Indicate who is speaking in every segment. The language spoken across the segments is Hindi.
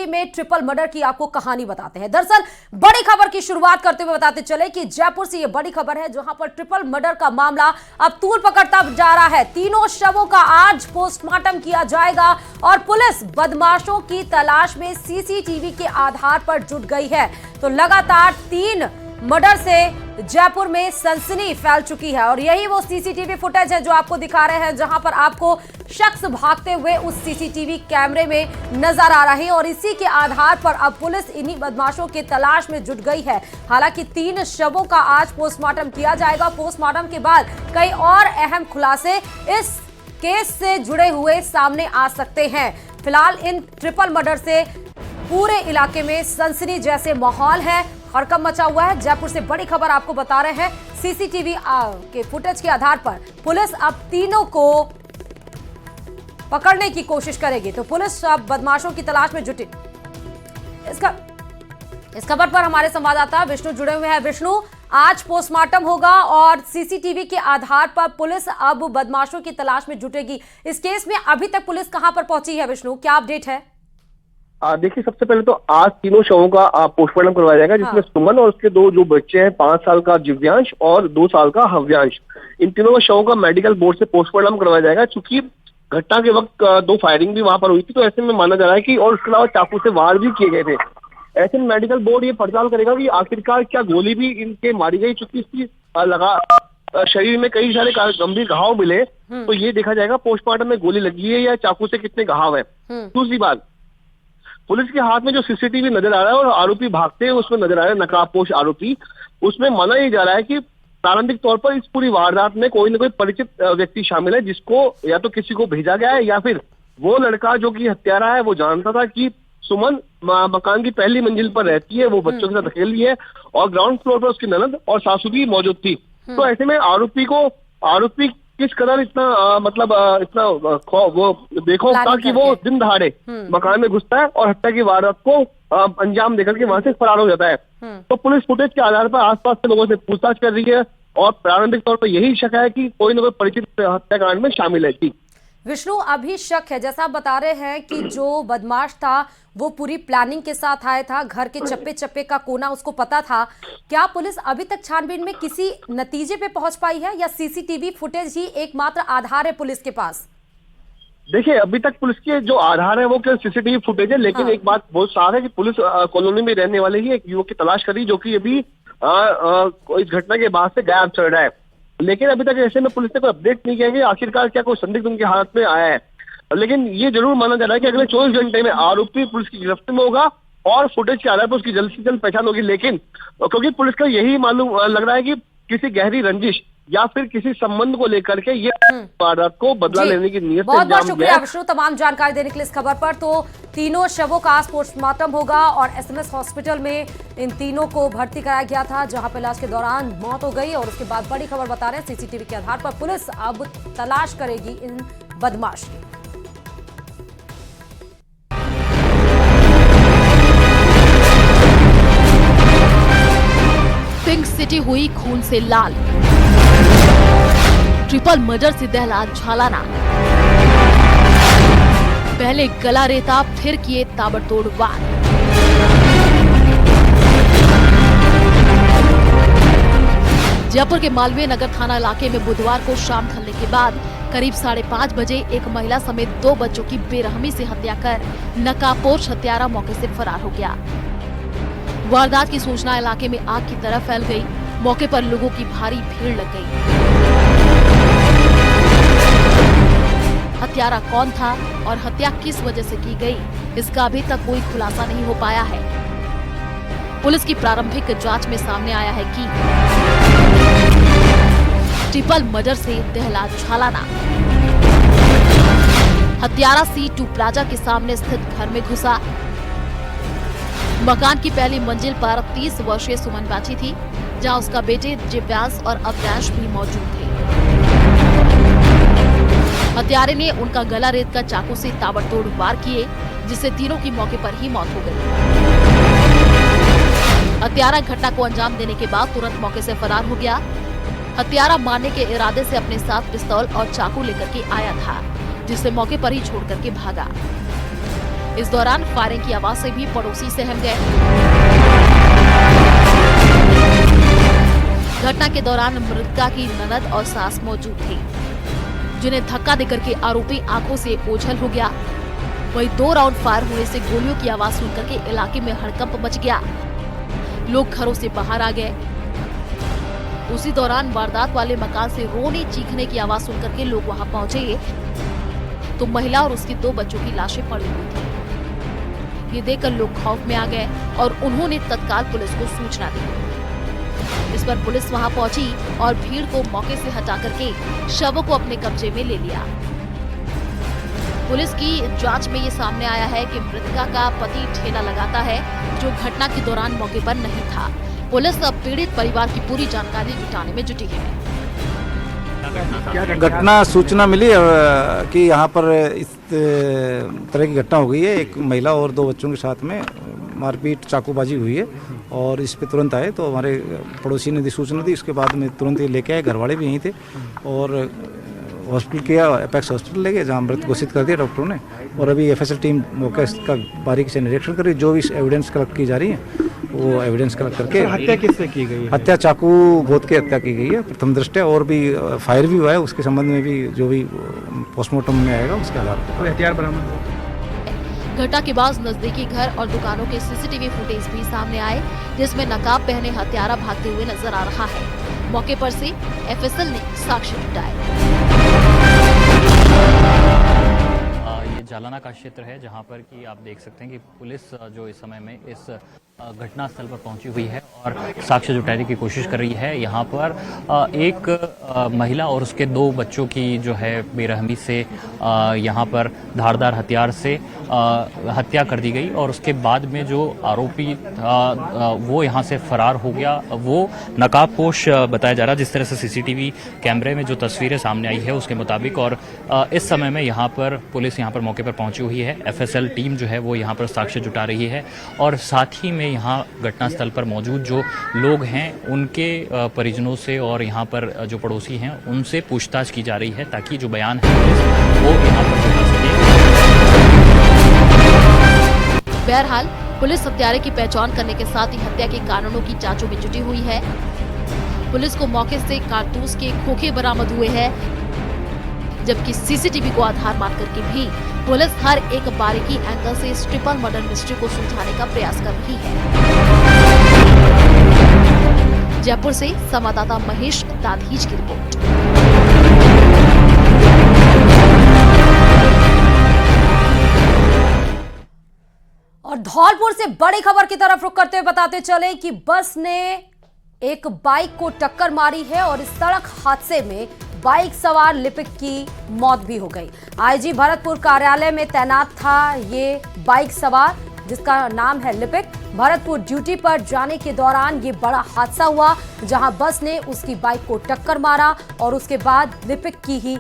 Speaker 1: सिटी में ट्रिपल मर्डर की आपको कहानी बताते हैं। दरअसल बड़ी खबर की शुरुआत करते हुए बताते चले कि जयपुर से यह बड़ी खबर है, जहां पर ट्रिपल मर्डर का मामला अब तूल पकड़ता जा रहा है। तीनों शवों का आज पोस्टमार्टम किया जाएगा और पुलिस बदमाशों की तलाश में सीसीटीवी के आधार पर जुट गई है। तो लगातार 3 मर्डर से जयपुर में सनसनी फैल चुकी है और यही वो सीसीटीवी फुटेज है जो आपको दिखा रहे हैं, जहां पर आपको शख्स भागते हुए उस सीसीटीवी कैमरे में नजर आ रहे हैं और इसी के आधार पर अब पुलिस इन्हीं बदमाशों की तलाश में जुट गई है। हालांकि 3 शवों का आज पोस्टमार्टम किया जाएगा। पोस्टमार्टम के बाद कई और अहम खुलासे इस केस से जुड़े हुए सामने आ सकते हैं। फिलहाल इन ट्रिपल मर्डर से पूरे इलाके में सनसनी जैसे माहौल है, हड़कंप मचा हुआ है। जयपुर से बड़ी खबर आपको बता रहे हैं। सीसीटीवी के फुटेज के आधार पर पुलिस अब तीनों को पकड़ने की कोशिश करेगी। तो पुलिस अब बदमाशों की तलाश में जुटी। इस खबर पर हमारे संवाददाता विष्णु जुड़े हुए हैं। विष्णु, आज पोस्टमार्टम होगा और सीसीटीवी के आधार पर पुलिस अब बदमाशों की तलाश में जुटेगी। इस केस में अभी तक पुलिस कहां पर पहुंची है विष्णु, क्या अपडेट है?
Speaker 2: देखिए, सबसे पहले तो आज तीनों शवों का पोस्टमार्टम करवाया जाएगा, जिसमें सुमन और उसके 2 जो बच्चे हैं, 5 साल का दिव्यांश और 2 साल का हव्यांश। इन तीनों शवों का मेडिकल बोर्ड से पोस्टमार्टम करवाया जाएगा। चूंकि घटना के वक्त 2 फायरिंग भी वहां पर हुई थी, तो ऐसे में माना जा रहा है कि और उसके अलावा चाकू से वार भी किए गए थे। ऐसे में मेडिकल बोर्ड ये पड़ताल करेगा कि आखिरकार क्या गोली भी इनके मारी गई, चूंकि इसकी शरीर में कई सारे गंभीर घाव मिले, तो ये देखा जाएगा पोस्टमार्टम में गोली लगी है या चाकू से कितने घाव है। दूसरी बात, पुलिस के हाथ में जो सीसीटीवी नजर आ रहा है और आरोपी भागते हैं उसमें नजर आ रहा है, नकाबपोश आरोपी, उसमें माना ये जा रहा है कि प्रारंभिक तौर पर इस पूरी वारदात में कोई न कोई परिचित व्यक्ति शामिल है, जिसको या तो किसी को भेजा गया है या फिर वो लड़का जो कि हत्यारा है वो जानता था कि सुमन मकान की पहली मंजिल पर रहती है, वो बच्चों के साथ अकेली है और ग्राउंड फ्लोर पर उसकी ननद और सासू भी मौजूद थी। तो ऐसे में आरोपी किस कदर इतना वो देखो था कि वो दिन दहाड़े मकान में घुसता है और हत्या की वारदात को अंजाम देकर के वहां से फरार हो जाता है। तो पुलिस फुटेज के आधार पर आसपास के लोगों से पूछताछ कर रही है और प्रारंभिक तौर पर यही शक है कि कोई न कोई परिचित हत्याकांड में शामिल है। जी
Speaker 1: विष्णु, अभी शक है, जैसा आप बता रहे हैं कि जो बदमाश था वो पूरी प्लानिंग के साथ आया था, घर के चप्पे चप्पे का कोना उसको पता था। क्या पुलिस अभी तक छानबीन में किसी नतीजे पे पहुंच पाई है या सीसीटीवी फुटेज ही एकमात्र आधार है पुलिस के पास?
Speaker 2: देखिए, अभी तक पुलिस के जो आधार है वो केवल सीसीटीवी फुटेज है, लेकिन एक बात बहुत साफ है कि पुलिस कॉलोनी में रहने वाले ही एक युवक की तलाश करी, जो कि अभी इस घटना के बाद से गायब चल रहा है। लेकिन अभी तक ऐसे में पुलिस ने कोई अपडेट नहीं किया कि आखिरकार क्या कोई संदिग्ध उनकी हालत में आया है। लेकिन ये जरूर माना जा रहा है कि अगले 24 घंटे में आरोपी पुलिस की गिरफ्त में होगा और फुटेज के आधार पर उसकी जल्द से जल्द पहचान होगी। लेकिन क्योंकि पुलिस का यही मालूम लग रहा है कि किसी गहरी रंजिश या फिर किसी संबंध को लेकर के ये वारदात को बदला लेने की नीयत से
Speaker 1: बहुत बहुत शुक्रिया विष्णु तमाम जानकारी देने के लिए इस खबर पर। तो तीनों शवों का आज पोस्टमार्टम होगा और एसएमएस हॉस्पिटल में इन तीनों को भर्ती कराया गया था, जहां पर इलाज के दौरान मौत हो गई और उसके बाद बड़ी खबर बता रहे हैं सीसीटीवी के आधार पर पुलिस अब तलाश करेगी इन बदमाश की।
Speaker 3: पिंक सिटी हुई खून से लाल, ट्रिपल मर्डर से दहला झालाना। पहले गला रेता, फिर किए ताबड़तोड़ वार। जयपुर के मालवीय नगर थाना इलाके में बुधवार को शाम ढलने के बाद करीब 5:30 बजे एक महिला समेत 2 बच्चों की बेरहमी से हत्या कर नकाबपोश हत्यारा मौके से फरार हो गया। वारदात की सूचना इलाके में आग की तरह फैल गई। मौके पर लोगों की भारी भीड़ लग गई। हत्यारा कौन था और हत्या किस वजह से की गई, इसका अभी तक कोई खुलासा नहीं हो पाया है। पुलिस की प्रारंभिक जांच में सामने आया है कि ट्रिपल मर्डर से दहला झालाना। हत्यारा C2 प्लाजा के सामने स्थित घर में घुसा। मकान की पहली मंजिल पर 30 वर्षीय सुमन बैठी थी, जहां उसका बेटे दिव्यांश और अव्यांश भी मौजूद थे। हत्यारे ने उनका गला रेतकर चाकू से ताबड़तोड़ वार किए, जिससे तीनों की मौके पर ही मौत हो गई। हत्यारा घटना को अंजाम देने के बाद तुरंत मौके से फरार हो गया। हत्यारा मारने के इरादे से अपने साथ पिस्तौल और चाकू लेकर के आया था, जिसे मौके पर ही छोड़ करके भागा। इस दौरान फायरिंग की आवाज से भी पड़ोसी सहम गए। घटना के दौरान मृतका की ननद और सास मौजूद थी, जिन्हें धक्का देकर के आरोपी आंखों से ओझल हो गया। वहीं 2 राउंड फायर होने से गोलियों की आवाज सुनकर के इलाके में हड़कंप मच गया। लोग घरों से बाहर आ गए। उसी दौरान वारदात वाले मकान से रोने चीखने की आवाज सुनकर के लोग वहां पहुंचे तो महिला और उसके 2 बच्चों की लाशें पड़ी हुई थी। ये देखकर लोग खौफ में आ गए और उन्होंने तत्काल पुलिस को सूचना दी। इस पर पुलिस वहां पहुंची और भीड़ को मौके से हटा करके शवों को अपने कब्जे में ले लिया। पुलिस की जांच में ये सामने आया है कि मृतका का पति ठेला लगाता है, जो घटना के दौरान मौके पर नहीं था। पुलिस अब पीड़ित परिवार की पूरी जानकारी जुटाने में जुटी है।
Speaker 4: घटना सूचना मिली कि यहाँ पर इस तरह की घटना हो गई है। एक महिला और 2 बच्चों के साथ में मारपीट चाकूबाजी हुई है और इस पे तुरंत आए तो हमारे पड़ोसी ने दी सूचना दी। उसके बाद में तुरंत ये लेके आए, घर वाले भी यहीं थे और हॉस्पिटल किया, एपेक्स हॉस्पिटल ले गए जहाँ मृत घोषित कर दिया डॉक्टरों ने। और अभी एफएसएल टीम मौके का बारीकी से निरीक्षण कर रही है। जो भी एविडेंस कलेक्ट की जा रही है वो एविडेंस कलेक्ट करके।
Speaker 5: हत्या किससे की गई है?
Speaker 4: हत्या चाकू भोत के हत्या की गई है प्रथम दृष्टया, और भी फायर भी हुआ है। उसके संबंध में भी जो भी पोस्टमार्टम में आएगा उसके आधार पर
Speaker 5: हथियार बरामद।
Speaker 3: घटना के बाद नजदीकी घर और दुकानों के सीसीटीवी फुटेज भी सामने आए, जिसमें नकाब पहने हत्यारा भागते हुए नजर आ रहा है। मौके पर से एफएसएल ने साक्ष्य जुटाए।
Speaker 6: ये जालाना का क्षेत्र है जहां पर कि आप देख सकते हैं कि पुलिस जो इस समय में इस घटना स्थल पर पहुंची हुई है और साक्ष्य जुटाने की कोशिश कर रही है। यहाँ पर एक महिला और उसके 2 बच्चों की जो है बेरहमी से यहाँ पर धारदार हथियार से हत्या कर दी गई और उसके बाद में जो आरोपी वो यहाँ से फरार हो गया। वो नकाबपोश बताया जा रहा है, जिस तरह से सीसीटीवी कैमरे में जो तस्वीरें सामने आई है उसके मुताबिक। और इस समय में यहाँ पर पुलिस यहाँ पर मौके पर पहुंची हुई है। एफएसएल टीम जो है वो यहाँ पर साक्ष्य जुटा रही है और साथ ही में यहाँ घटनास्थल पर मौजूद जो लोग हैं उनके परिजनों से और यहाँ पर जो पड़ोसी हैं उनसे पूछताछ की जा रही है, ताकि जो बयान है वो यहाँ पर बता सके।
Speaker 3: बहरहाल पुलिस हत्यारे की पहचान करने के साथ ही हत्या के कारणों की जांचों में जुटी हुई है। पुलिस को मौके से कारतूस के खोखे बरामद हुए हैं, जबकि सीसीटीवी को आधार मान करके भी पुलिस हर एक बारीकी एंगल से इस ट्रिपल मर्डर मिस्ट्री को सुलझाने का प्रयास कर रही है। जयपुर से संवाददाता महेश दाधीच की रिपोर्ट।
Speaker 1: और धौलपुर से बड़ी खबर की तरफ रुख करते हुए बताते चले कि बस ने एक बाइक को टक्कर मारी है और इस सड़क हादसे में बाइक सवार लिपिक की मौत भी हो गई। आईजी भरतपुर कार्यालय में तैनात था ये बाइक सवार, जिसका नाम है लिपिक। भरतपुर ड्यूटी पर जाने के दौरान ये बड़ा हादसा हुआ, जहां बस ने उसकी बाइक को टक्कर मारा और उसके बाद लिपिक की ही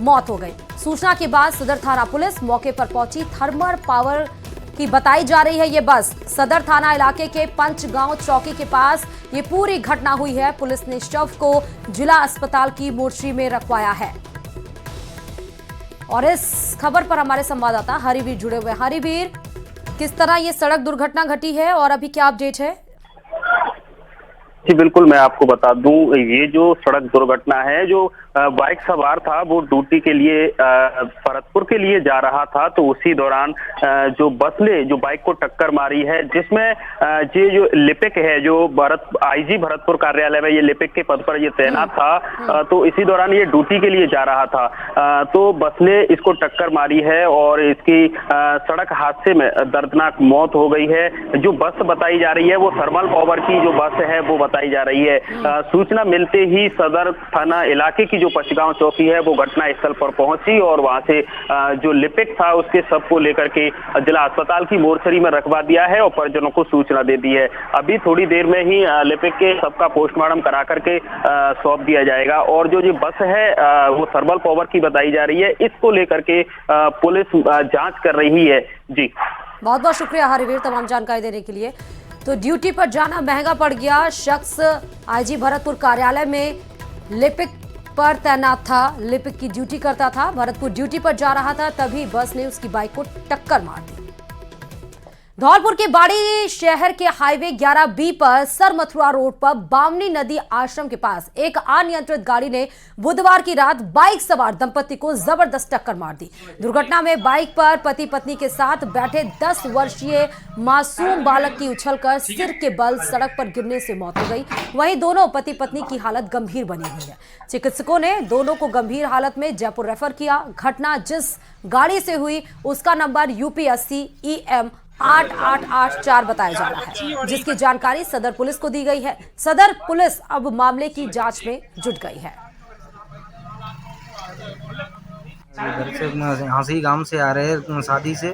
Speaker 1: मौत हो गई। सूचना के बाद सदर थाना पुलिस मौके पर पहुंची। थर्मल पावर की बताई जा रही है ये बस। सदर थाना इलाके के पंचगांव चौकी के पास ये पूरी घटना हुई है। पुलिस ने शव को जिला अस्पताल की मोर्चरी में रखवाया है। और इस खबर पर हमारे संवाददाता हरिवीर जुड़े हुए। हरिवीर, किस तरह ये सड़क दुर्घटना घटी है और अभी क्या अपडेट है?
Speaker 7: जी बिल्कुल, मैं आपको बता दूं, ये जो सड़क दुर्घटना है, जो बाइक सवार था वो ड्यूटी के लिए भरतपुर के लिए जा रहा था, तो उसी दौरान जो बस ने जो बाइक को टक्कर मारी है, जिसमें ये जो लिपिक है, जो आईजी भरतपुर कार्यालय में ये लिपिक के पद पर ये तैनात था, तो इसी दौरान ये ड्यूटी के लिए जा रहा था, तो बस ने इसको टक्कर मारी है और इसकी सड़क हादसे में दर्दनाक मौत हो गई है। जो बस बताई जा रही है वो थर्मल पावर की जो बस है वो बताई जा रही है। सूचना मिलते ही सदर थाना इलाके की जो पंचगांव चौकी है वो घटना स्थल पर पहुंची और वहां से जो लिपिक था उसके शव को लेकर के जिला अस्पताल की मोर्चरी में रखवा दिया है और परिजनों को सूचना दे दी है। अभी थोड़ी देर में ही लिपिक के शव का पोस्टमार्टम करा करके सौंप दिया जाएगा। और जो ये बस है वो थर्मल पावर की बताई जा रही है, इसको लेकर के पुलिस जांच कर रही है। जी
Speaker 1: बहुत बहुत शुक्रिया हरिवीर तमाम जानकारी देने के लिए। तो ड्यूटी पर जाना महंगा पड़ गया। शख्स आईजी भरतपुर कार्यालय में लिपिक पर तैनात था, लिपिक की ड्यूटी करता था, भरतपुर ड्यूटी पर जा रहा था, तभी बस ने उसकी बाइक को टक्कर मार दी। धौलपुर के बाड़ी शहर के हाईवे 11B पर सर मथुरा रोड पर बामनी नदी आश्रम के पास एक अनियंत्रित गाड़ी ने बुधवार की रात बाइक सवार दंपति को जबरदस्त टक्कर मार दी। दुर्घटना में बाइक पर पति पत्नी के साथ बैठे 10 वर्षीय मासूम बालक की उछलकर सिर के बल सड़क पर गिरने से मौत हो गई। वहीं दोनों पति पत्नी की हालत गंभीर बनी हुई है। चिकित्सकों ने दोनों को गंभीर हालत में जयपुर रेफर किया। घटना जिस गाड़ी से हुई उसका नंबर UP80 EM 8884 बताया जा रहा है, जिसकी जानकारी सदर पुलिस को दी गई है। सदर पुलिस अब मामले की जांच में जुट गई है।
Speaker 8: घर से यहाँ से ही गांव से आ रहे हैं शादी से,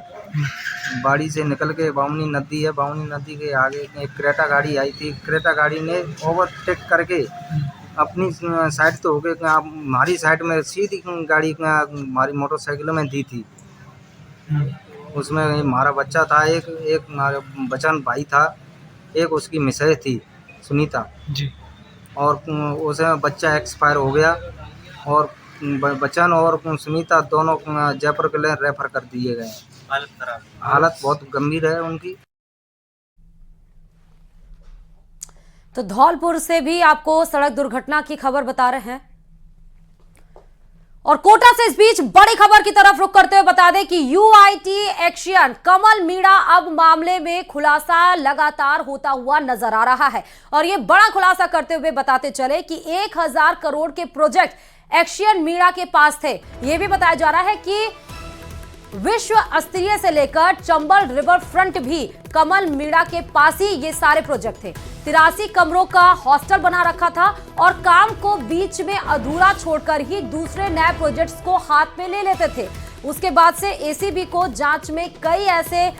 Speaker 8: बाड़ी से निकल के बामनी नदी है, बामनी नदी के आगे एक क्रेटा गाड़ी आई थी। क्रेटा गाड़ी ने ओवरटेक करके अपनी साइड तो हो गए, हमारी साइड में सीधी गाड़ी हमारी मोटरसाइकिलों में दी थी। उसमें हमारा बच्चा था, एक हमारा बचन भाई था, एक उसकी मिसेज थी सुनीता जी, और उसमें बच्चा एक्सपायर हो गया और बचन और सुनीता दोनों जयपुर के लिए रेफर कर दिए गए। हालत खराब, हालत बहुत गंभीर है उनकी।
Speaker 1: तो धौलपुर से भी आपको सड़क दुर्घटना की खबर बता रहे हैं और कोटा से इस बीच बड़ी खबर की तरफ रुख करते हुए बता दें कि UIT एक्शन कमल मीणा अब मामले में खुलासा लगातार होता हुआ नजर आ रहा है। और यह बड़ा खुलासा करते हुए बताते चले कि 1000 करोड़ के प्रोजेक्ट एक्शन मीणा के पास थे। यह भी बताया जा रहा है कि विश्व स्तरीय से लेकर चंबल रिवर फ्रंट भी कमल मीणा के पास ही ये सारे प्रोजेक्ट थे। 83 कमरों का हॉस्टल बना रखा था और काम को बीच में अधूरा छोड़कर ही दूसरे नए प्रोजेक्ट्स को हाथ में ले लेते थे। उसके बाद से ACB को जांच में कई ऐसे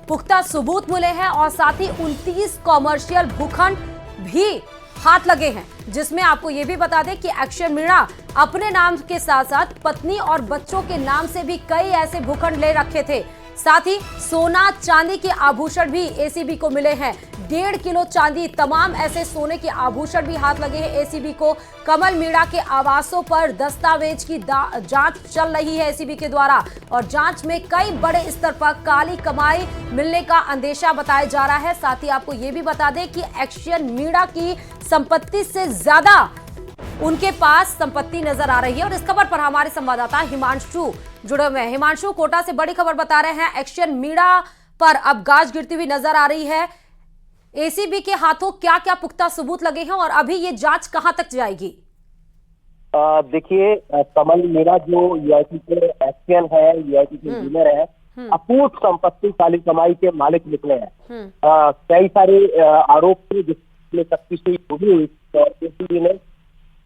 Speaker 1: पुख्ता सबूत मिले हैं और साथ ही 29 कॉमर्शियल भूखंड भी हाथ लगे हैं, जिसमें आपको यह भी बता दें कि एक्शन मीणा अपने नाम के साथ साथ पत्नी और बच्चों के नाम से भी कई ऐसे भूखंड ले रखे थे। साथ ही सोना चांदी के आभूषण भी ACB को मिले हैं। 1.5 किलो चांदी, तमाम ऐसे सोने के आभूषण भी हाथ लगे हैं ACB को। कमल मीणा के आवासों पर दस्तावेज की जांच चल रही है ACB के द्वारा और जांच में कई बड़े स्तर पर काली कमाई मिलने का अंदेशा बताया जा रहा है। साथ ही आपको यह भी बता दें कि एक्शन मीणा की संपत्ति से ज्यादा उनके पास संपत्ति नजर आ रही है। और इस खबर पर हमारे संवाददाता हिमांशु जुड़े हुए हैं। हिमांशु, कोटा से बड़ी खबर बता रहे हैं, एक्शन मीणा पर अब गाज गिरती हुई नजर आ रही है। ACB के हाथों क्या क्या पुख्ता सबूत लगे हैं और अभी ये जांच कहां तक जाएगी?
Speaker 2: देखिए, कमल मीणा जो UIT के एक्शन है, UIT के इंजीनियर है, अपूर्व संपत्ति काली कमाई के मालिक निकले हैं। कई सारे आरोप थे जिसमें शक्ति हुई और ACB ने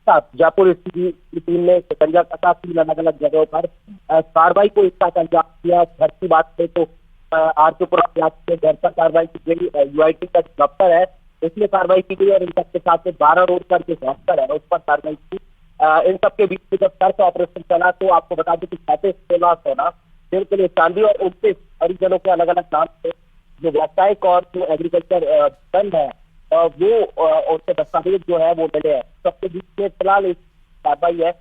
Speaker 2: जयपुर की टीम ने शिकंजा कसा 3 अलग अलग जगहों पर कार्रवाई को इसका अंजाम दिया। घर की बात करें तो आरकेपुरा के घर पर कार्रवाई की गई। UIT का दफ्तर है उसमें कार्रवाई की गई और इन सबके साथ 12 रोड पर जो दफ्तर है उस पर कार्रवाई की। इन सबके बीच में जब सर्च ऑपरेशन चला तो आपको बता दें कि 37 सोना, 1.5 किलो चांदी और 29 परिजनों के अलग अलग नाम से जो व्यावसायिक और जो एग्रीकल्चर फंड है वो उनके दस्तावेज जो है वो मिले हैं। सबके बीच में फिलहाल एक कार्रवाई है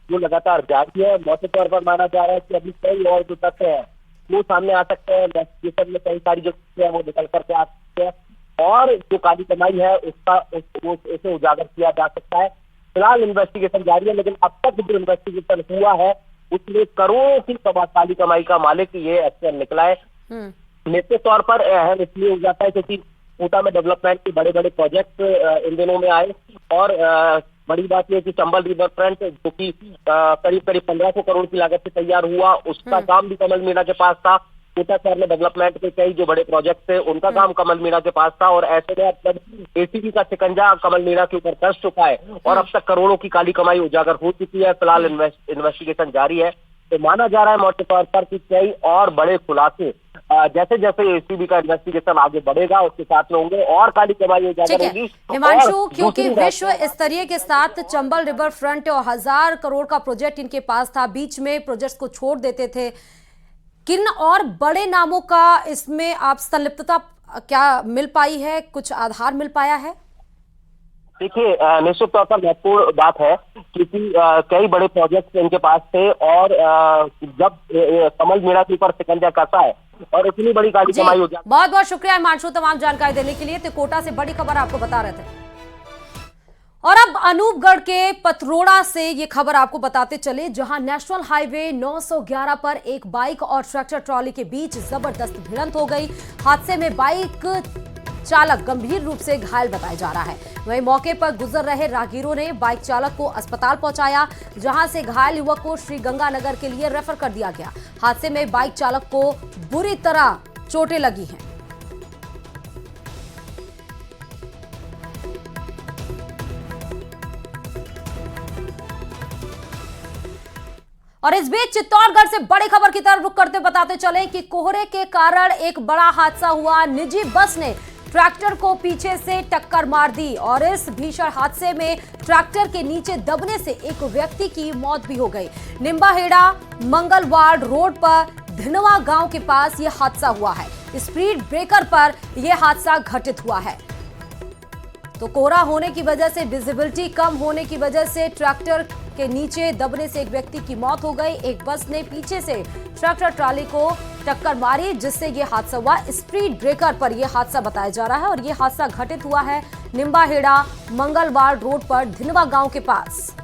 Speaker 2: जो लगातार जारी है। मौके तौर पर माना जा रहा है कि अभी कई और जो तथ्य है वो सामने आ सकते हैं। इन्वेस्टिगेशन में कई सारी जो तथ्य है वो निकल करके आ सकते हैं और जो काली कमाई है उसे उजागर किया जा सकता है। फिलहाल इन्वेस्टिगेशन जारी है, लेकिन अब तक जो इन्वेस्टिगेशन हुआ है उसमें करोड़ों की काली कमाई का मालिक ये एक्शन निकला है। निश्चित तौर पर अहम इसलिए हो जाता है क्योंकि कोटा में डेवलपमेंट के बड़े बड़े प्रोजेक्ट इन दिनों में आए और बड़ी बात यह कि चंबल रिवर फ्रंट जो कि करीब 1500 करोड़ की लागत से तैयार हुआ, उसका काम भी कमल मीणा के पास था। कोटा शहर में डेवलपमेंट के कई जो बड़े प्रोजेक्ट थे उनका काम कमल मीणा के पास था और ऐसे में अब तक ACB का शिकंजा कमल मीणा के ऊपर कस चुका है और अब तक करोड़ों की काली कमाई उजागर हो चुकी है। फिलहाल इन्वेस्टिगेशन जारी है तो माना जा रहा है मोटे तौर पर कि कई और बड़े खुलासे जैसे जैसे ACB का इन्वेस्टिगेशन आगे बढ़ेगा उसके साथ में होंगे और काली कमाई उजागर होगी।
Speaker 1: हिमांशु, क्योंकि विश्व स्तरीय के साथ चंबल रिवर फ्रंट और 1000 करोड़ का प्रोजेक्ट इनके पास था, बीच में प्रोजेक्ट को छोड़ देते थे, किन और बड़े नामों का इसमें आप संलिप्तता क्या मिल पाई है, कुछ आधार मिल पाया है?
Speaker 7: देखिए, निश्चित तौर पर महत्वपूर्ण बात है क्योंकि कई बड़े प्रोजेक्ट इनके पास थे और जब कमल मीणा के ऊपर शिकंजा कसा है और इतनी बड़ी गाड़ी कमाई हो गया।
Speaker 1: बहुत बहुत शुक्रिया हिमांशु तमाम जानकारी देने के लिए। तो कोटा से बड़ी खबर आपको बता रहे थे। और अब अनूपगढ़ के पतरोड़ा से ये खबर आपको बताते चले, जहां नेशनल हाईवे 911 पर एक बाइक और ट्रैक्टर ट्रॉली के बीच जबरदस्त भिड़ंत हो गई। हादसे में बाइक चालक गंभीर रूप से घायल बताया जा रहा है। वहीं मौके पर गुजर रहे राहगीरों ने बाइक चालक को अस्पताल पहुंचाया, जहां से घायल युवक को श्रीगंगानगर के लिए रेफर कर दिया गया। हादसे में बाइक चालक को बुरी तरह चोटें लगी हैं। और इस बीच चित्तौड़गढ़ से बड़ी खबर की तरफ रुख करते बताते चले कि कोहरे के कारण एक बड़ा हादसा हुआ। निजी बस ने ट्रैक्टर को पीछे से टक्कर मार दी और इस भीषण हादसे में ट्रैक्टर के नीचे दबने से एक व्यक्ति की मौत भी हो गई। निम्बाहेड़ा मंगलवाड़ रोड पर धिनवा गांव के पास यह हादसा हुआ है। स्पीड ब्रेकर पर यह हादसा घटित हुआ है। तो कोहरा होने की वजह से, विजिबिलिटी कम होने की वजह से ट्रैक्टर के नीचे दबने से एक व्यक्ति की मौत हो गई। एक बस ने पीछे से ट्रैक्टर ट्राली को टक्कर मारी, जिससे यह हादसा हुआ। स्पीड ब्रेकर पर यह हादसा बताया जा रहा है और यह हादसा घटित हुआ है निम्बाहेड़ा मंगलवाड़ रोड पर धिनवा गांव के पास।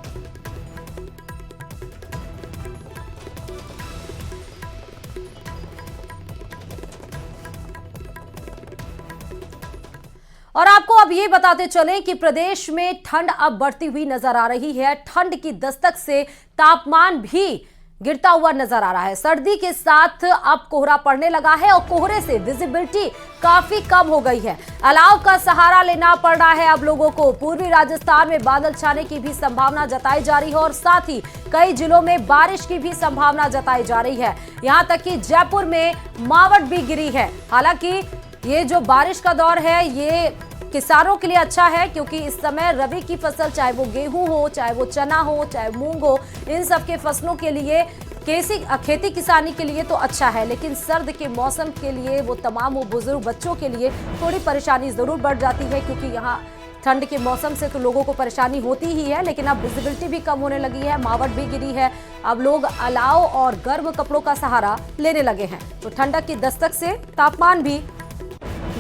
Speaker 1: और आपको अब ये बताते चलें कि प्रदेश में ठंड अब बढ़ती हुई नजर आ रही है। ठंड की दस्तक से तापमान भी गिरता हुआ नजर आ रहा है। सर्दी के साथ अब कोहरा पड़ने लगा है और कोहरे से विजिबिलिटी काफी कम हो गई है। अलाव का सहारा लेना पड़ रहा है अब लोगों को। पूर्वी राजस्थान में बादल छाने की भी संभावना जताई जा रही है और साथ ही कई जिलों में बारिश की भी संभावना जताई जा रही है। यहां तक कि जयपुर में मावट भी गिरी है। हालांकि ये जो बारिश का दौर है ये किसानों के लिए अच्छा है, क्योंकि इस समय रबी की फसल, चाहे वो गेहूं हो, चाहे वो चना हो, चाहे मूंग हो, इन सब के फसलों के लिए खेती किसानी के लिए तो अच्छा है। लेकिन सर्द के मौसम के लिए वो तमाम वो बुजुर्ग बच्चों के लिए थोड़ी परेशानी जरूर बढ़ जाती है, क्योंकि यहाँ ठंड के मौसम से तो लोगों को परेशानी होती ही है। लेकिन अब विजिबिलिटी भी कम होने लगी है, मावट भी गिरी है। अब लोग अलाव और गर्म कपड़ों का सहारा लेने लगे हैं। तो ठंडक की दस्तक से तापमान भी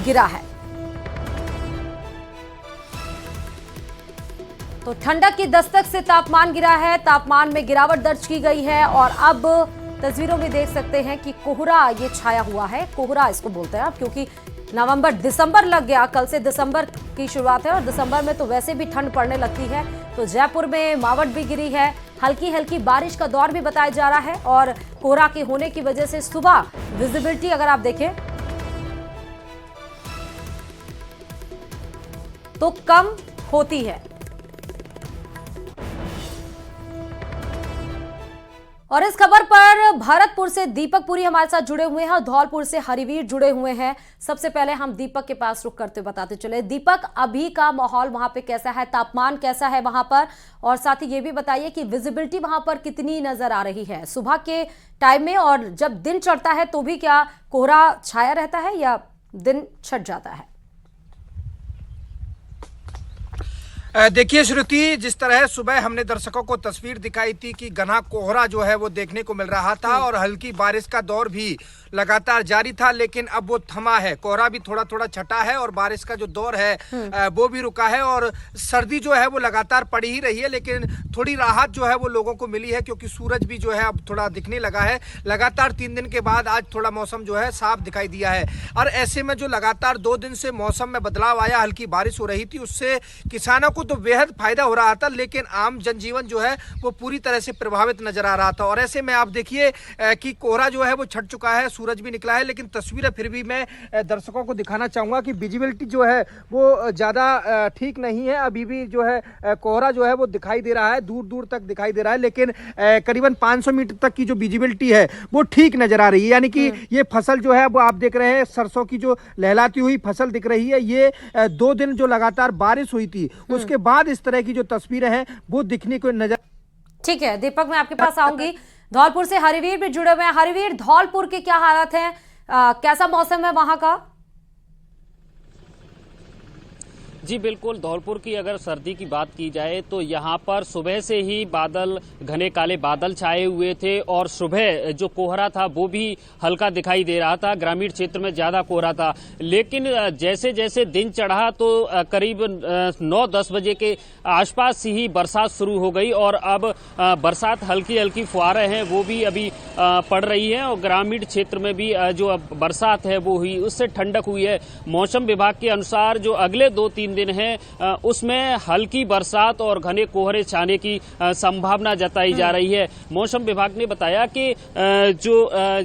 Speaker 1: गिरा है। तो ठंडक की दस्तक से तापमान गिरा है, तापमान में गिरावट दर्ज की गई है। और अब तस्वीरों में देख सकते हैं कि कोहरा ये छाया हुआ है। कोहरा इसको बोलते हैं अब, क्योंकि दिसंबर लग गया। कल से दिसंबर की शुरुआत है और दिसंबर में तो वैसे भी ठंड पड़ने लगती है। तो जयपुर में मावट भी गिरी है। हल्की हल्की बारिश का दौर भी बताया जा रहा है और कोहरा के होने की वजह से सुबह विजिबिलिटी अगर आप देखें तो कम होती है। और इस खबर पर भरतपुर से दीपक पुरी हमारे साथ जुड़े हुए हैं और धौलपुर से हरिवीर जुड़े हुए हैं। सबसे पहले हम दीपक के पास रुक करते बताते चले। दीपक, अभी का माहौल वहां पे कैसा है, तापमान कैसा है वहां पर, और साथ ही ये भी बताइए कि विजिबिलिटी वहां पर कितनी नजर आ रही है सुबह के टाइम में, और जब दिन चढ़ता है तो भी क्या कोहरा छाया रहता है या दिन छट जाता है?
Speaker 9: देखिए श्रुति, जिस तरह सुबह हमने दर्शकों को तस्वीर दिखाई थी कि घना कोहरा जो है वो देखने को मिल रहा था और हल्की बारिश का दौर भी लगातार जारी था, लेकिन अब वो थमा है। कोहरा भी थोड़ा थोड़ा छटा है और बारिश का जो दौर है वो भी रुका है और सर्दी जो है वो लगातार पड़ी ही रही है। लेकिन थोड़ी राहत जो है वो लोगों को मिली है, क्योंकि सूरज भी जो है अब थोड़ा दिखने लगा है। लगातार 3 दिन के बाद आज थोड़ा मौसम जो है साफ दिखाई दिया है। और ऐसे में जो लगातार 2 दिन से मौसम में बदलाव आया, हल्की बारिश हो रही थी, उससे किसानों को तो बेहद फायदा हो रहा था, लेकिन आम जनजीवन जो है वो पूरी तरह से प्रभावित नजर आ रहा था। और ऐसे में आप देखिए कि कोहरा जो है वो छट चुका है, सूरज भी निकला है, लेकिन तस्वीरें फिर भी मैं दर्शकों को दिखाना चाहूंगा कि विजिबिलिटी जो है वो ज्यादा ठीक नहीं है। अभी भी जो है कोहरा जो है वो दिखाई दे रहा है, दूर दूर तक दिखाई दे रहा है, लेकिन करीबन 500 मीटर तक की जो विजिबिलिटी है वो ठीक नजर आ रही है। यानी कि ये फसल जो है वो आप देख रहे हैं, सरसों की जो लहलाती हुई फसल दिख रही है। ये 2 दिन जो लगातार बारिश हुई थी उसके बाद इस तरह की जो तस्वीरें हैं वो दिखने को नजर।
Speaker 1: ठीक है दीपक, मैं आपके पास आऊंगी। धौलपुर से हरिवीर भी जुड़े हुए हैं। हरिवीर, धौलपुर की क्या हालत है, कैसा मौसम है वहां का?
Speaker 10: जी बिल्कुल, धौलपुर की अगर सर्दी की बात की जाए तो यहाँ पर सुबह से ही बादल, घने काले बादल छाए हुए थे और सुबह जो कोहरा था वो भी हल्का दिखाई दे रहा था। ग्रामीण क्षेत्र में ज्यादा कोहरा था, लेकिन जैसे जैसे दिन चढ़ा तो करीब 9-10 बजे के आसपास ही बरसात शुरू हो गई और अब बरसात हल्की हल्की फुहारें हैं वो भी अभी पड़ रही है और ग्रामीण क्षेत्र में भी जो बरसात है वो हुई, उससे ठंडक हुई है। मौसम विभाग के अनुसार जो अगले 2-3 दिन है उसमें हल्की बरसात और घने कोहरे छाने की संभावना जताई जा रही है। मौसम विभाग ने बताया कि जो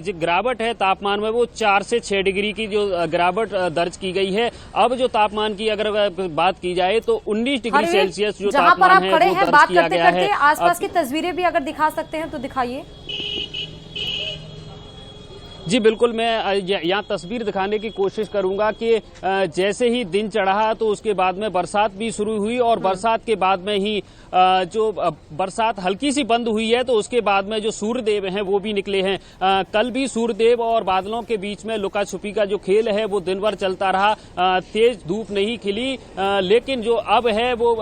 Speaker 10: गिरावट है तापमान में वो 4 से 6 डिग्री की जो गिरावट दर्ज की गई है। अब जो तापमान की अगर बात की जाए तो 19 डिग्री सेल्सियस जो तापमान है वो दर्ज किया गया है।
Speaker 1: आसपास की तस्वीरें भी अगर दिखा सकते हैं तो दिखाइए।
Speaker 10: जी बिल्कुल, मैं यहाँ तस्वीर दिखाने की कोशिश करूंगा कि जैसे ही दिन चढ़ा तो उसके बाद में बरसात भी शुरू हुई और बरसात के बाद में ही जो बरसात हल्की सी बंद हुई है तो उसके बाद में जो सूर्यदेव हैं वो भी निकले हैं। कल भी सूर्यदेव और बादलों के बीच में लुका छुपी का जो खेल है वो दिन भर चलता रहा। तेज धूप नहीं खिली, लेकिन जो अब है वो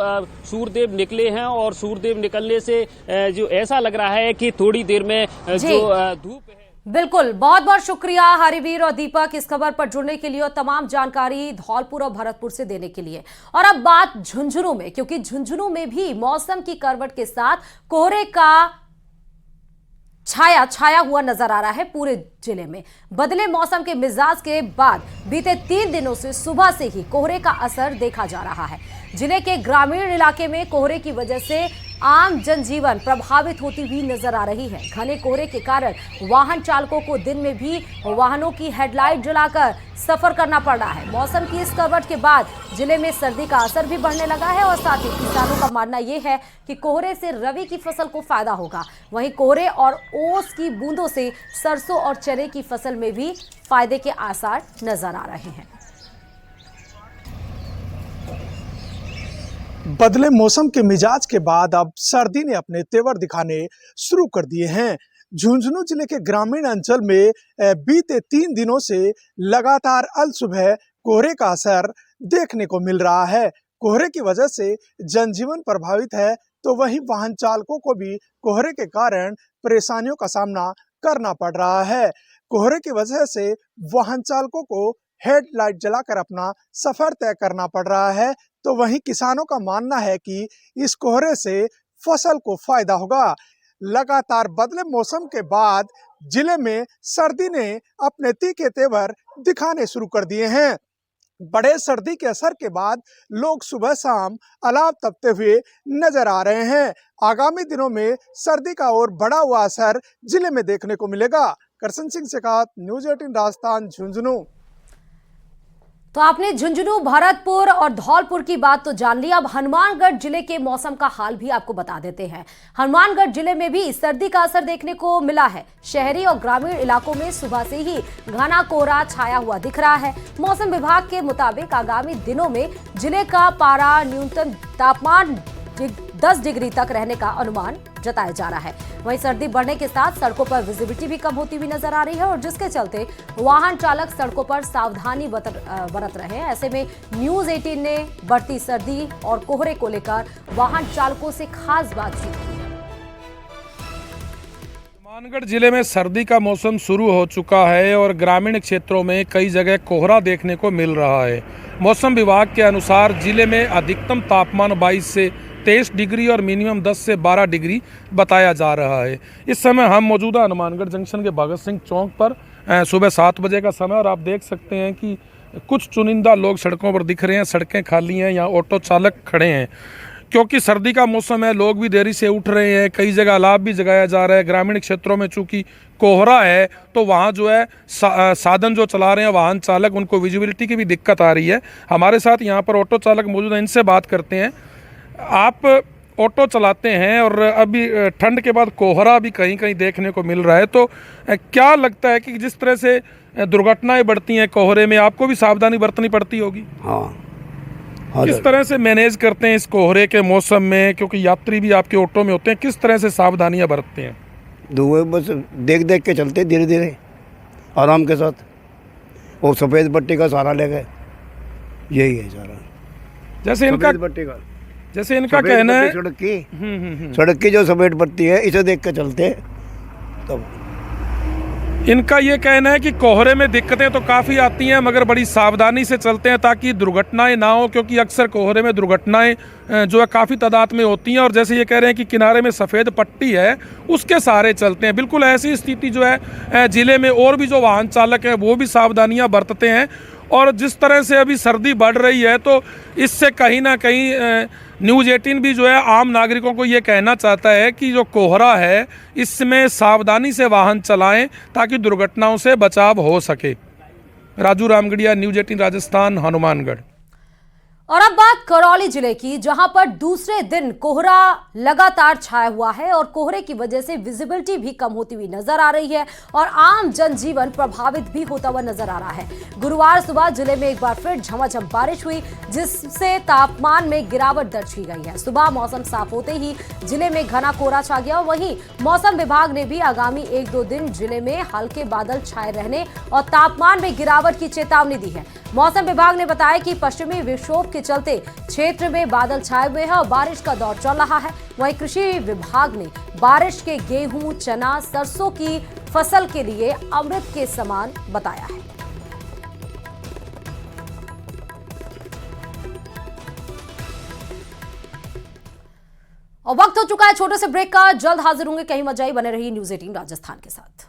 Speaker 10: सूर्यदेव निकले हैं और सूर्यदेव निकलने से जो ऐसा लग रहा है कि थोड़ी देर में जो धूप है।
Speaker 1: बिल्कुल, बहुत बहुत शुक्रिया हरिवीर और दीपक इस खबर पर जुड़ने के लिए और तमाम जानकारी धौलपुर और भरतपुर से देने के लिए। और अब बात झुंझुनू में, क्योंकि झुंझुनू में भी मौसम की करवट के साथ कोहरे का छाया हुआ नजर आ रहा है। पूरे जिले में बदले मौसम के मिजाज के बाद बीते 3 दिनों से सुबह से ही कोहरे का असर देखा जा रहा है। जिले के ग्रामीण इलाके में कोहरे की वजह से आम जनजीवन प्रभावित होती हुई नजर आ रही है। घने कोहरे के कारण वाहन चालकों को दिन में भी वाहनों की हेडलाइट जलाकर सफर करना पड़ रहा है। मौसम की इस करवट के बाद जिले में सर्दी का असर भी बढ़ने लगा है और साथ ही किसानों का मानना यह है कि कोहरे से रबी की फसल को फायदा होगा। वहीं कोहरे और ओस की बूंदों से सरसों और चने की फसल में भी फायदे के आसार नजर आ रहे हैं।
Speaker 11: बदले मौसम के मिजाज के बाद अब सर्दी ने अपने तेवर दिखाने शुरू कर दिए हैं। झुंझुनू जिले के ग्रामीण अंचल में बीते 3 दिनों से लगातार अल सुबह कोहरे का असर देखने को मिल रहा है। कोहरे की वजह से जनजीवन प्रभावित है तो वहीं वाहन चालकों को भी कोहरे के कारण परेशानियों का सामना करना पड़ रहा है। कोहरे की वजह से वाहन चालकों को हेडलाइट जलाकर अपना सफर तय करना पड़ रहा है, तो वहीं किसानों का मानना है कि इस कोहरे से फसल को फायदा होगा। लगातार बदले मौसम के बाद जिले में सर्दी ने अपने तीखे तेवर दिखाने शुरू कर दिए हैं। बड़े सर्दी के असर के बाद लोग सुबह शाम अलाव तपते हुए नजर आ रहे हैं। आगामी दिनों में सर्दी का और बढ़ा हुआ असर जिले में देखने को मिलेगा। करसन सिंह शेखावत, न्यूज़ 18 राजस्थान, झुंझुनू।
Speaker 1: तो आपने झुंझुनू, भरतपुर और धौलपुर की बात तो जान ली। अब हनुमानगढ़ जिले के मौसम का हाल भी आपको बता देते हैं। हनुमानगढ़ जिले में भी सर्दी का असर देखने को मिला है। शहरी और ग्रामीण इलाकों में सुबह से ही घना कोहरा छाया हुआ दिख रहा है। मौसम विभाग के मुताबिक आगामी दिनों में जिले का पारा न्यूनतम तापमान 10 डिग्री तक रहने का अनुमान जताया जा रहा है। वहीं सर्दी बढ़ने के साथ सड़कों पर विजिबिलिटी भी कम होती हुई नजर आ रही है और जिसके चलते वाहन चालक सड़कों पर सावधानी बरत रहे हैं। ऐसे में न्यूज़ 18 ने बढ़ती सर्दी और कोहरे को लेकर वाहन चालकों से खास बातचीत की है।
Speaker 5: हनुमानगढ़ जिले में सर्दी का मौसम शुरू हो चुका है और ग्रामीण क्षेत्रों में कई जगह कोहरा देखने को मिल रहा है। मौसम विभाग के अनुसार जिले में अधिकतम तापमान 22 से 23 डिग्री और मिनिमम 10 से 12 डिग्री बताया जा रहा है। इस समय हम मौजूदा हनुमानगढ़ जंक्शन के भगत सिंह चौक पर सुबह 7 बजे का समय और आप देख सकते हैं कि कुछ चुनिंदा लोग सड़कों पर दिख रहे हैं। सड़कें खाली हैं, यहाँ ऑटो चालक खड़े हैं क्योंकि सर्दी का मौसम है। लोग भी देरी से उठ रहे हैं, कई जगह अलाव भी जगाया जा रहा है। ग्रामीण क्षेत्रों में चूँकि कोहरा है तो वहाँ जो है साधन जो चला रहे हैं वाहन चालक, उनको विजिबिलिटी की भी दिक्कत आ रही है। हमारे साथ यहाँ पर ऑटो चालक मौजूद हैं, इनसे बात करते हैं। आप ऑटो चलाते हैं और अभी ठंड के बाद कोहरा भी कहीं कहीं देखने को मिल रहा है, तो क्या लगता है कि जिस तरह से दुर्घटनाएं बढ़ती हैं कोहरे में, आपको भी सावधानी बरतनी पड़ती होगी? हाँ। किस तरह से मैनेज करते हैं इस कोहरे के मौसम में, क्योंकि यात्री भी आपके ऑटो में होते हैं, किस तरह से सावधानियां बरतते हैं?
Speaker 12: बस देख देख के चलते धीरे धीरे आराम के साथ, और सफ़ेद पट्टी का सहारा ले गए, यही है सारा।
Speaker 5: जैसे इनका
Speaker 12: सफेद पट्टी का
Speaker 5: जैसे इनका
Speaker 12: सफेद
Speaker 5: कहना है
Speaker 12: पट्टी सड़क की जो सफेद पट्टी है इसे देख के चलते तब।
Speaker 5: इनका ये कहना है कि कोहरे में दिक्कतें तो काफ़ी आती हैं मगर बड़ी सावधानी से चलते हैं ताकि दुर्घटनाएं ना हो, क्योंकि अक्सर कोहरे में दुर्घटनाएं जो है काफ़ी तादाद में होती हैं। और जैसे ये कह रहे हैं कि किनारे में सफ़ेद पट्टी है उसके सहारे चलते हैं। बिल्कुल ऐसी स्थिति जो है ज़िले में और भी जो वाहन चालक हैं वो भी सावधानियाँ बरतते हैं। और जिस तरह से अभी सर्दी बढ़ रही है तो इससे कहीं ना कहीं न्यूज़ 18 भी जो है आम नागरिकों को ये कहना चाहता है कि जो कोहरा है इसमें सावधानी से वाहन चलाएं ताकि दुर्घटनाओं से बचाव हो सके। राजू रामगढ़िया, न्यूज़ 18 राजस्थान, हनुमानगढ़।
Speaker 1: और अब बात करौली जिले की, जहां पर दूसरे दिन कोहरा लगातार छाया हुआ है और कोहरे की वजह से विजिबिलिटी भी कम होती हुई नजर आ रही है और आम जनजीवन प्रभावित भी होता हुआ नजर आ रहा है। गुरुवार सुबह जिले में एक बार फिर झमाझम बारिश हुई जिससे तापमान में गिरावट दर्ज की गई है। सुबह मौसम साफ होते ही जिले में घना कोहरा छा गया। वहीं मौसम विभाग ने भी आगामी 1-2 दिन जिले में हल्के बादल छाए रहने और तापमान में गिरावट की चेतावनी दी है। मौसम विभाग ने बताया कि पश्चिमी विक्षोभ के चलते क्षेत्र में बादल छाए हुए हैं और बारिश का दौर चल रहा है। वहीं कृषि विभाग ने बारिश के गेहूं, चना, सरसों की फसल के लिए अमृत के समान बताया है। और वक्त हो चुका है छोटे से ब्रेक का। जल्द हाजिर होंगे, कहीं मत जाइए, बने रहिए न्यूज़ 18 राजस्थान के साथ।